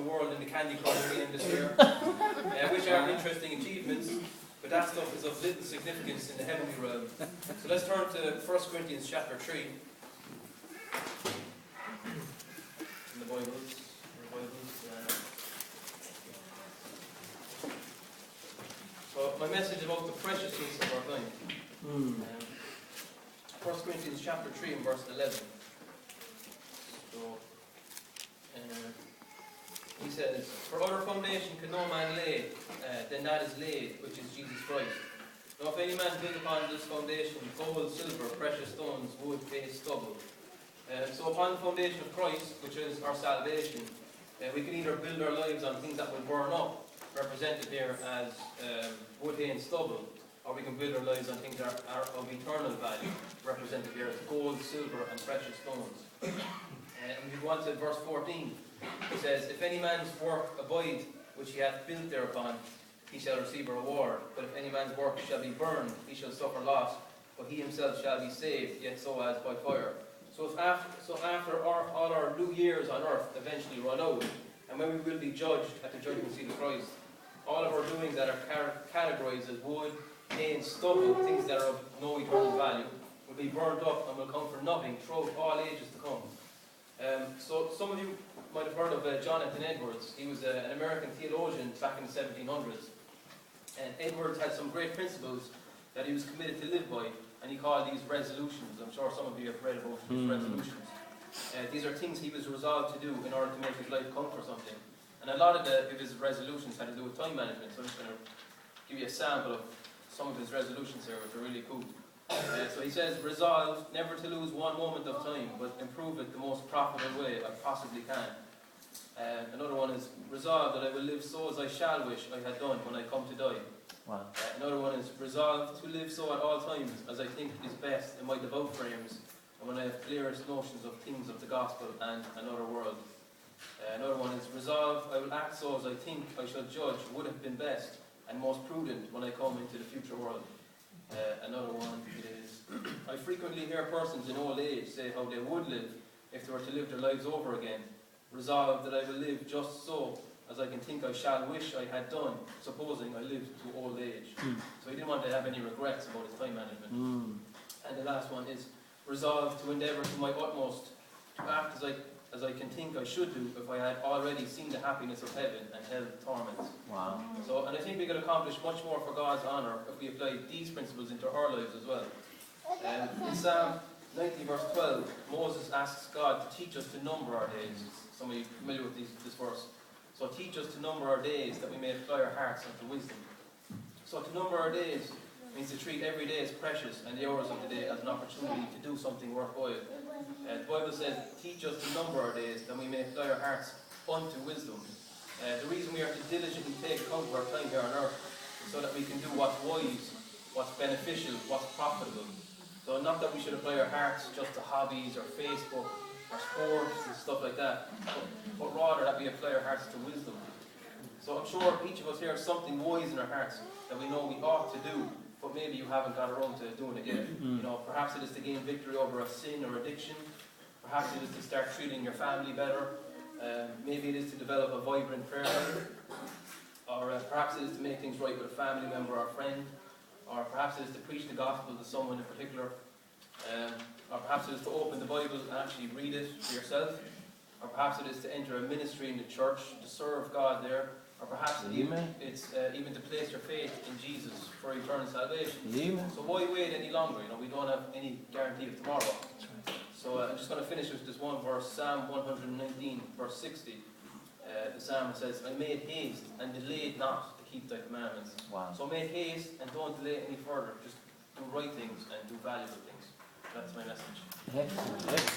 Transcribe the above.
world in the candy crushing industry, which are interesting achievements, but that stuff is of little significance in the heavenly realm. So let's turn to 1 Corinthians chapter 3. In the Bibles. So my message is about the preciousness of our time. 1 Corinthians chapter 3 and verse 11. So, he says, "For other foundation can no man lay than that is laid, which is Jesus Christ. Now if any man build upon this foundation gold, silver, precious stones, wood, hay, stubble." So upon the foundation of Christ, which is our salvation, we can either build our lives on things that will burn up, represented here as wood, hay and stubble, or we can build our lives on things that are of eternal value, represented here as gold, silver and precious stones. And we go on to verse 14. It says, "If any man's work abide, which he hath built thereupon, he shall receive a reward. But if any man's work shall be burned, he shall suffer loss, but he himself shall be saved, yet so as by fire." So after all our new years on earth eventually run out, and when we will be judged at the judgment seat of Christ, all of our doings that are categorized as wood, hay and stubble, things that are of no eternal value, will be burned up and will come for nothing throughout all ages to come. So some of you might have heard of Jonathan Edwards. He was an American theologian back in the 1700s. And Edwards had some great principles that he was committed to live by, and he called these resolutions. I'm sure some of you have read about these resolutions. These are things he was resolved to do in order to make his life count for something. And a lot of his resolutions had to do with time management, so I'm just going to give you a sample of some of his resolutions here, which are really cool. So he says, "Resolve never to lose one moment of time, but improve it the most profitable way I possibly can." Another one is, "Resolve that I will live so as I shall wish I had done when I come to die." Wow. Another one is, "Resolve to live so at all times as I think is best in my devout frames, and when I have clearest notions of things of the gospel and another world." Another one is, "Resolve I will act so as I think I shall judge would have been best and most prudent when I come into the future world." Another one is, "I frequently hear persons in old age say how they would live if they were to live their lives over again. Resolve that I will live just so as I can think I shall wish I had done, supposing I lived to old age." So he didn't want to have any regrets about his time management. And the last one is, "Resolve to endeavour to my utmost to act as I can think I should do if I had already seen the happiness of heaven and hell torments." Wow. So, and I think we could accomplish much more for God's honour if we applied these principles into our lives as well. In Psalm 90 verse 12, Moses asks God to teach us to number our days. Some of you are familiar with this verse. So teach us to number our days that we may apply our hearts unto wisdom. So to number our days means to treat every day as precious and the hours of the day as an opportunity to do something worthwhile. The Bible says, "Teach us to number our days that we may apply our hearts unto wisdom." The reason we are to diligently take account of our time here on earth is so that we can do what's wise, what's beneficial, what's profitable. So not that we should apply our hearts just to hobbies or Facebook or sports and stuff like that, but rather that we apply our hearts to wisdom. So I'm sure each of us here has something wise in our hearts that we know we ought to do, but maybe you haven't got around to doing it yet. You know, perhaps it is to gain victory over a sin or addiction. Perhaps it is to start treating your family better. Maybe it is to develop a vibrant prayer life. Or perhaps it is to make things right with a family member or a friend. Or perhaps it is to preach the gospel to someone in particular. Or perhaps it is to open the Bible and actually read it for yourself. Or perhaps it is to enter a ministry in the church to serve God there. Or perhaps it's even to place your faith in Jesus for eternal salvation. Amen. So why wait any longer? You know, we don't have any guarantee of tomorrow. So I'm just going to finish with this one verse, Psalm 119, verse 60. The psalm says, "I made haste and delayed not to keep thy commandments." Wow. So make haste and don't delay any further. Just do right things and do valuable things. That's my message. Excellent.